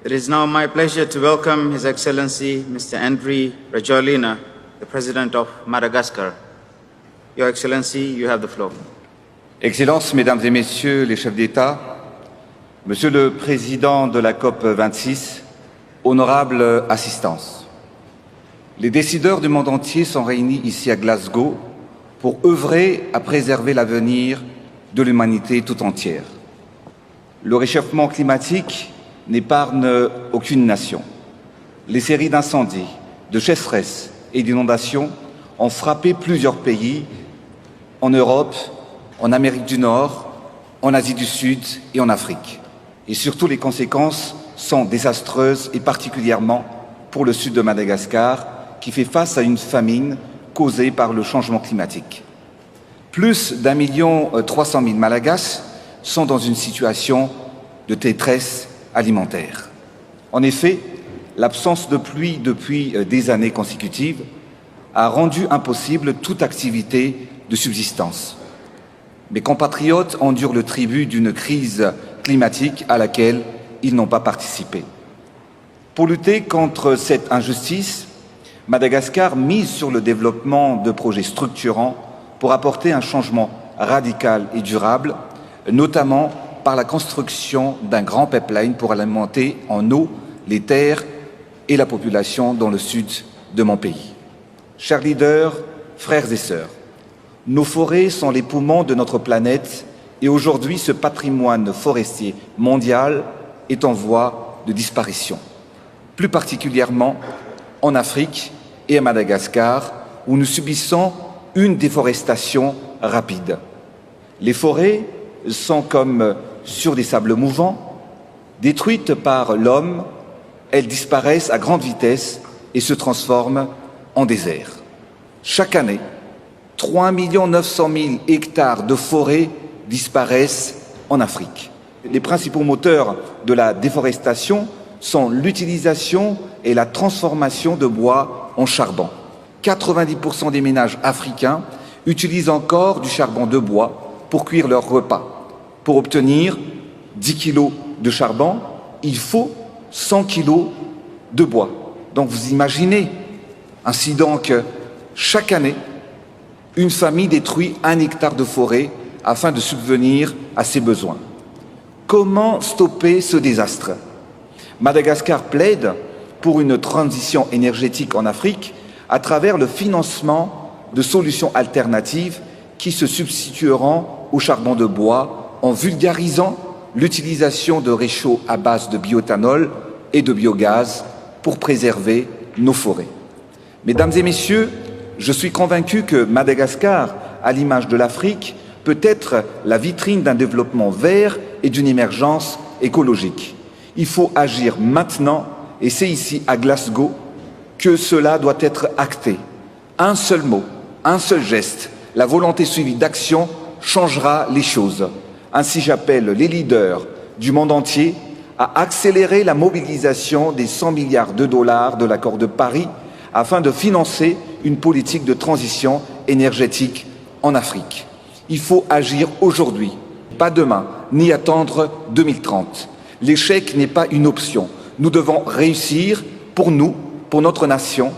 It is now my pleasure to welcome His Excellency Mr. Andry Rajoelina, the President of Madagascar. Your Excellency, you have the floor. Excellences, Mesdames et Messieurs les chefs d'État, Monsieur le Président de la COP 26, honorable assistance. Les décideurs du monde entier sont réunis ici à Glasgow pour œuvrer à préserver l'avenir de l'humanité tout entière. Le réchauffement climatique n'épargne aucune nation. Les séries d'incendies, de sécheresses et d'inondations ont frappé plusieurs pays en Europe, en Amérique du Nord, en Asie du Sud et en Afrique. Et surtout, les conséquences sont désastreuses et particulièrement pour le sud de Madagascar qui fait face à une famine causée par le changement climatique. Plus d'1,3 million Malagasy sont dans une situation de détresse alimentaire. En effet, l'absence de pluie depuis des années consécutives a rendu impossible toute activité de subsistance. Mes compatriotes endurent le tribut d'une crise climatique à laquelle ils n'ont pas participé. Pour lutter contre cette injustice, Madagascar mise sur le développement de projets structurants pour apporter un changement radical et durable, notamment par la construction d'un grand pipeline pour alimenter en eau les terres et la population dans le sud de mon pays. Chers leaders, frères et sœurs, nos forêts sont les poumons de notre planète et aujourd'hui ce patrimoine forestier mondial est en voie de disparition. Plus particulièrement en Afrique et à Madagascar où nous subissons une déforestation rapide. Les forêts sont comme sur des sables mouvants, détruites par l'homme, elles disparaissent à grande vitesse et se transforment en désert. Chaque année, 3 900 000 hectares de forêts disparaissent en Afrique. Les principaux moteurs de la déforestation sont l'utilisation et la transformation de bois en charbon. 90% des ménages africains utilisent encore du charbon de bois pour cuire leurs repas. Pour obtenir 10 kilos de charbon, il faut 100 kilos de bois. Donc vous imaginez, ainsi donc, chaque année, une famille détruit 1 hectare de forêt afin de subvenir à ses besoins. Comment stopper ce désastre? Madagascar plaide pour une transition énergétique en Afrique à travers le financement de solutions alternatives qui se substitueront au charbon de bois en vulgarisant l'utilisation de réchauds à base de bioéthanol et de biogaz pour préserver nos forêts. Mesdames et messieurs, je suis convaincu que Madagascar, à l'image de l'Afrique, peut être la vitrine d'un développement vert et d'une émergence écologique. Il faut agir maintenant et c'est ici, à Glasgow, que cela doit être acté. Un seul mot, un seul geste, la volonté suivie d'action changera les choses. Ainsi, j'appelle les leaders du monde entier à accélérer la mobilisation des 100 milliards de dollars de l'accord de Paris afin de financer une politique de transition énergétique en Afrique. Il faut agir aujourd'hui, pas demain, ni attendre 2030. L'échec n'est pas une option. Nous devons réussir pour nous, pour notre nation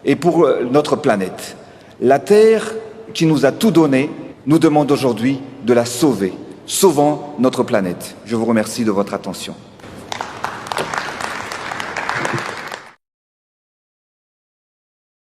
et pour notre planète. La Terre qui nous a tout donné nous demande aujourd'hui de la sauver. Sauvons notre planète. Je vous remercie de votre attention.